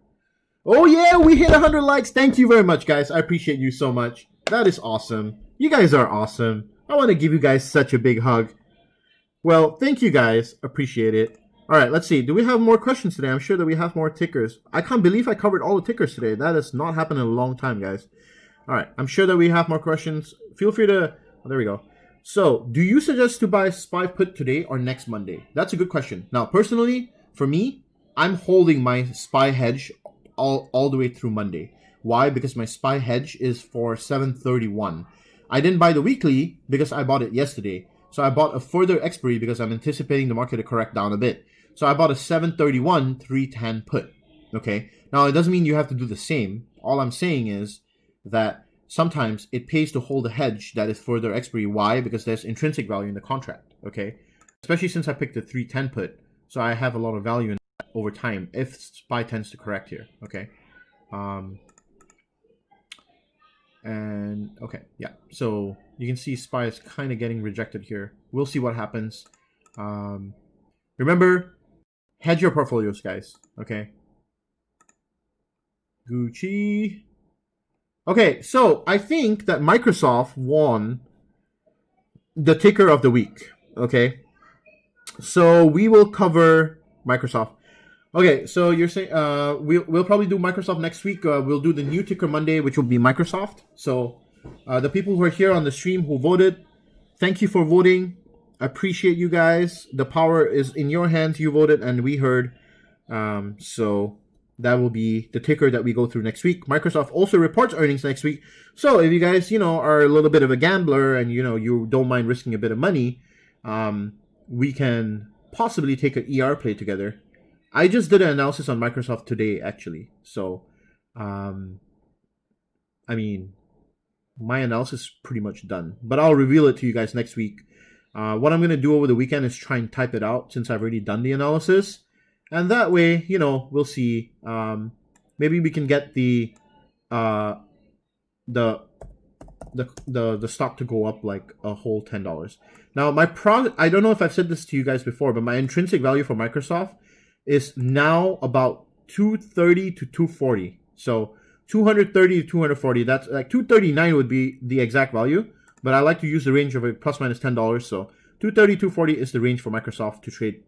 Oh, yeah, we hit 100 likes. Thank you very much, guys. I appreciate you so much. That is awesome. You guys are awesome. I want to give you guys such a big hug. Well, thank you guys. Appreciate it. All right, let's see. Do we have more questions today? I'm sure that we have more tickers. I can't believe I covered all the tickers today. That has not happened in a long time, guys. All right, I'm sure that we have more questions. Feel free to... Oh, there we go. So, do you suggest to buy SPY put today or next Monday? That's a good question. Now, personally, for me, I'm holding my SPY hedge all the way through Monday. Why? Because my SPY hedge is for 731. I didn't buy the weekly because I bought it yesterday. So I bought a further expiry because I'm anticipating the market to correct down a bit. So I bought a 731 310 put. Okay. Now it doesn't mean you have to do the same. All I'm saying is that sometimes it pays to hold a hedge that is further expiry. Why? Because there's intrinsic value in the contract. Okay. Especially since I picked the 310 put. So I have a lot of value in that over time if SPY tends to correct here. Okay. And okay, yeah. So you can see SPY is kind of getting rejected here. We'll see what happens. Remember, hedge your portfolios, guys. Okay. Gucci. Okay, so I think that Microsoft won the ticker of the week. Okay. So we will cover Microsoft. Okay, so you're saying we'll probably do Microsoft next week. We'll do the new ticker Monday, which will be Microsoft. So the people who are here on the stream who voted, thank you for voting. I appreciate you guys. The power is in your hands. You voted and we heard. So that will be the ticker that we go through next week. Microsoft also reports earnings next week. So if you guys, are a little bit of a gambler and, you don't mind risking a bit of money, we can possibly take an ER play together. I just did an analysis on Microsoft today, actually. So, I mean, my analysis is pretty much done. But I'll reveal it to you guys next week. What I'm going to do over the weekend is try and type it out since I've already done the analysis. And that way, we'll see. Maybe we can get the stock to go up like a whole $10. Now, I don't know if I've said this to you guys before, but my intrinsic value for Microsoft is now about 230 to 240. So 230 to 240. That's like 239 would be the exact value, but I like to use the range of a plus minus $10. So 230, 240 is the range for Microsoft to trade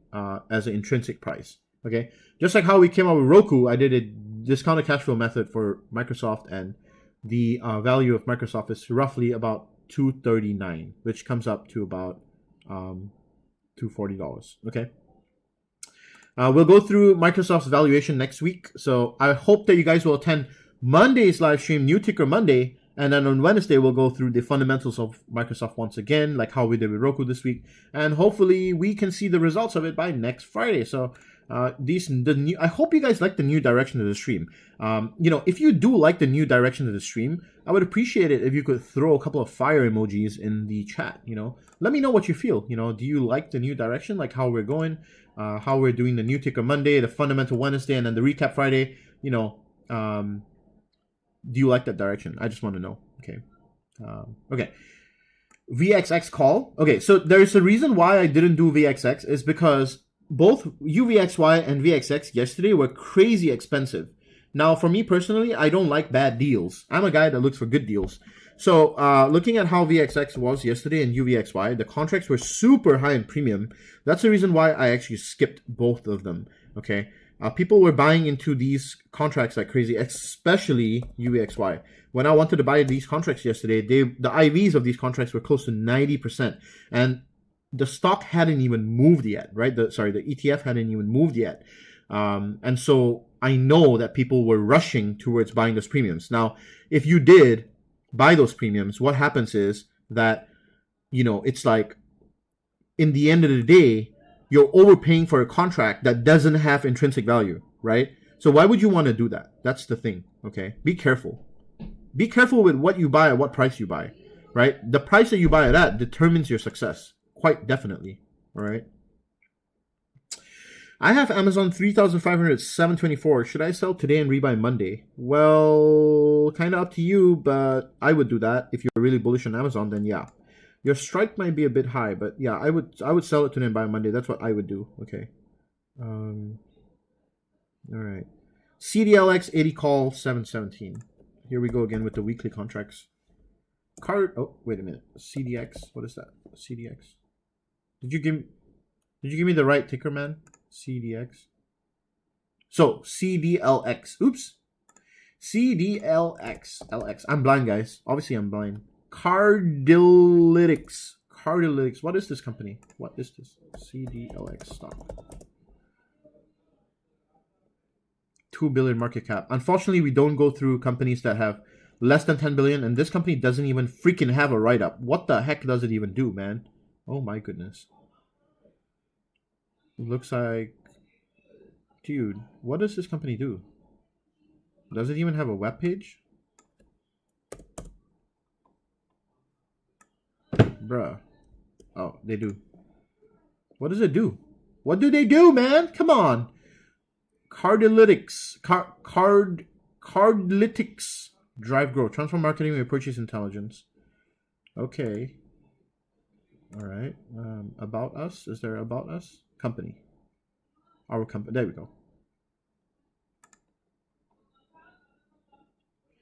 as an intrinsic price. Okay, just like how we came up with Roku, I did a discounted cash flow method for Microsoft, and the value of Microsoft is roughly about 239, which comes up to about $240. Okay. We'll go through Microsoft's valuation next week. So I hope that you guys will attend Monday's live stream, New Ticker Monday. And then on Wednesday, we'll go through the fundamentals of Microsoft once again, like how we did with Roku this week. And hopefully we can see the results of it by next Friday. So I hope you guys like the new direction of the stream. If you do like the new direction of the stream, I would appreciate it if you could throw a couple of fire emojis in the chat. Let me know what you feel. Do you like the new direction, like how we're going, how we're doing the New Ticker Monday, the Fundamental Wednesday, and then the Recap Friday? Do you like that direction? I just want to know. Okay. Okay. VXX call. Okay, so there's a reason why I didn't do VXX is because both UVXY and VXX yesterday were crazy expensive. Now, for me personally, I don't like bad deals. I'm a guy that looks for good deals. So, looking at how VXX was yesterday and UVXY, the contracts were super high in premium. That's the reason why I actually skipped both of them. Okay. People were buying into these contracts like crazy, especially UVXY. When I wanted to buy these contracts yesterday, the IVs of these contracts were close to 90%. And the stock hadn't even moved yet, right? The ETF hadn't even moved yet. And so I know that people were rushing towards buying those premiums. Now, if you did buy those premiums, what happens is that, it's like in the end of the day, you're overpaying for a contract that doesn't have intrinsic value, right? So why would you want to do that? That's the thing, okay? Be careful. Be careful with what you buy at what price you buy, right? The price that you buy it at determines your success, quite definitely, all right? I have Amazon 3,500, 724. Should I sell today and rebuy Monday? Well, kind of up to you, but I would do that. If you're really bullish on Amazon, then yeah. Your strike might be a bit high, but yeah, I would sell it today and buy Monday. That's what I would do. Okay. All right. CDLX 80 call 717. Here we go again with the weekly contracts. Oh, wait a minute. CDX. What is that? CDX. Did you give me the right ticker, man? CDX. So CDLX. Oops. CDLX. LX. I'm blind, guys. Obviously, I'm blind. Candlesticks. What is this company? What is this? CDLX stock. 2 billion market cap. Unfortunately, we don't go through companies that have less than 10 billion, and this company doesn't even freaking have a write-up. What the heck does it even do, man? Oh my goodness. It looks like... Dude, what does this company do? Does it even have a web page? Bruh. Oh, they do. What does it do? What do they do, man? Come on. Cardlytics. Cardlytics. Drive growth. Transform marketing with purchase intelligence. Okay. All right. About us. Is there about us? Company. Our company. There we go.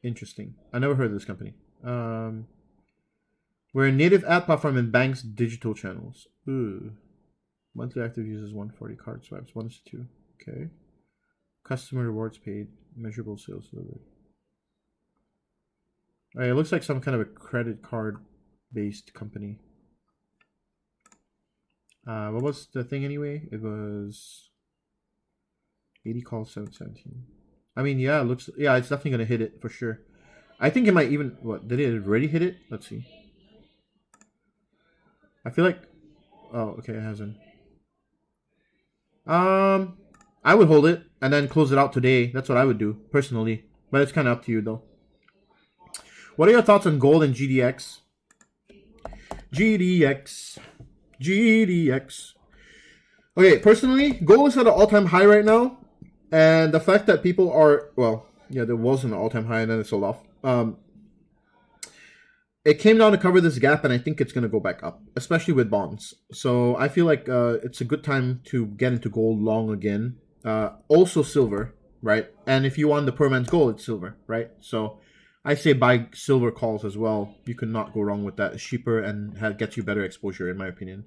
Interesting. I never heard of this company. We're a native ad platform in banks' digital channels. Ooh. Monthly active users 140. Card swipes 1 to 2. Okay. Customer rewards paid. Measurable sales delivered. Alright, it looks like some kind of a credit card based company. What was the thing anyway? It was 80 calls 717. I mean, yeah, it looks, yeah, it's definitely gonna hit it for sure. I think it might even, what, did it already hit it? Let's see. I feel like, oh, okay, it hasn't. I would hold it and then close it out today. That's what I would do personally, but it's kind of up to you though. What are your thoughts on gold and GDX? GDX. Okay, personally, gold is at an all-time high right now. And the fact that people are, well, yeah, there was an all-time high and then it sold off. It came down to cover this gap, and I think it's going to go back up, especially with bonds. So I feel like it's a good time to get into gold long again. Also silver, right? And if you want the poor man's gold, it's silver, right? So I say buy silver calls as well. You could not go wrong with that. It's cheaper and gets you better exposure, in my opinion.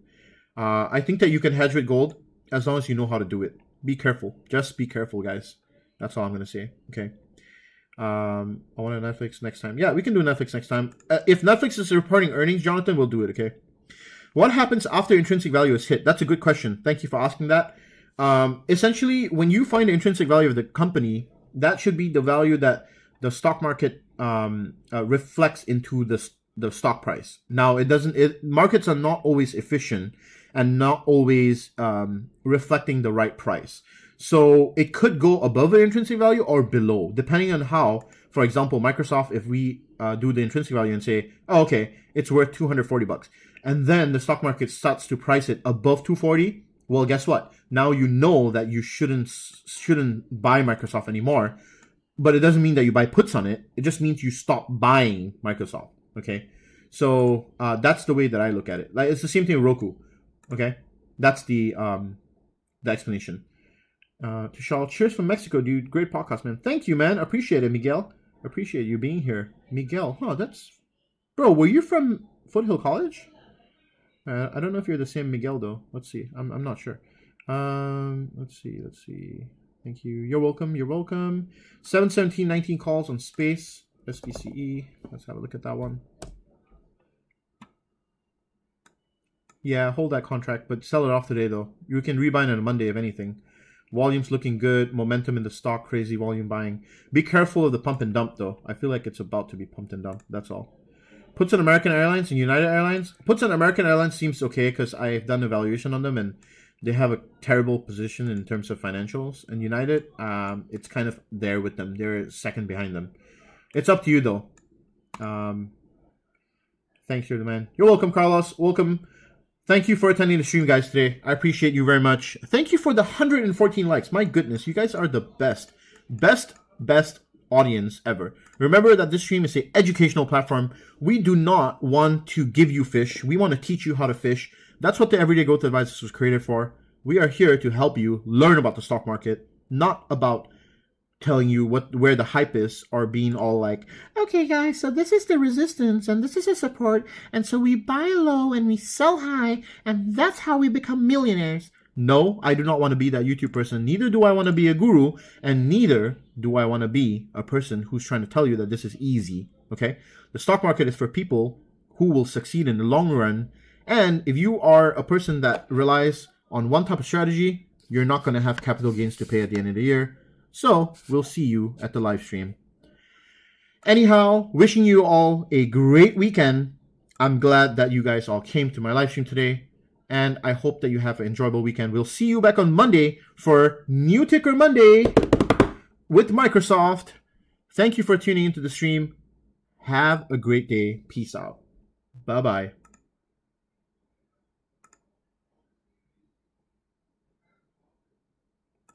I think that you can hedge with gold as long as you know how to do it. Be careful. Just be careful, guys. That's all I'm going to say. Okay. I want a Netflix next time. Yeah, we can do Netflix next time. If Netflix is reporting earnings, Jonathan, we'll do it, okay? What happens after intrinsic value is hit? That's a good question. Thank you for asking that. Essentially, when you find the intrinsic value of the company, that should be the value that the stock market reflects into the stock price. Now, markets are not always efficient and not always reflecting the right price. So it could go above the intrinsic value or below, depending on how, for example, Microsoft, if we do the intrinsic value and say, oh, okay, it's worth $240, and then the stock market starts to price it above 240, well, guess what? Now you know that you shouldn't buy Microsoft anymore, but it doesn't mean that you buy puts on it. It just means you stop buying Microsoft, okay? So that's the way that I look at it. Like, it's the same thing with Roku, okay? That's the explanation. Tushal, cheers from Mexico, dude. Great podcast, man. Thank you, man. Appreciate it, Miguel. Appreciate you being here. Miguel, bro, were you from Foothill College? I don't know if you're the same Miguel, though. Let's see. I'm not sure. Let's see. Thank you. You're welcome. 717-19 calls on space. SPCE. Let's have a look at that one. Yeah, hold that contract, but sell it off today, though. You can rebuy it on Monday, if anything. Volume's looking good. Momentum in the stock. Crazy volume buying. Be careful of the pump and dump, though. I feel like it's about to be pumped and dumped. That's all. Puts on American Airlines and United Airlines. Puts on American Airlines seems okay because I've done evaluation on them and they have a terrible position in terms of financials. And United, it's kind of there with them. They're second behind them. It's up to you, though. Thanks, you're the man. You're welcome, Carlos. Welcome. Thank you for attending the stream, guys, today. I appreciate you very much. Thank you for the 114 likes. My goodness, you guys are the best audience ever. Remember that this stream is an educational platform. We do not want to give you fish. We want to teach you how to fish. That's what the Everyday Growth Advisors was created for. We are here to help you learn about the stock market, not about telling you where the hype is or being all like, okay guys, so this is the resistance and this is the support, and so we buy low and we sell high, and that's how we become millionaires. No, I do not want to be that YouTube person. Neither do I want to be a guru, and neither do I want to be a person who's trying to tell you that this is easy, okay? The stock market is for people who will succeed in the long run, and if you are a person that relies on one type of strategy, you're not going to have capital gains to pay at the end of the year. So, we'll see you at the live stream. Anyhow, wishing you all a great weekend. I'm glad that you guys all came to my live stream today. And I hope that you have an enjoyable weekend. We'll see you back on Monday for New Ticker Monday with Microsoft. Thank you for tuning into the stream. Have a great day. Peace out. Bye-bye.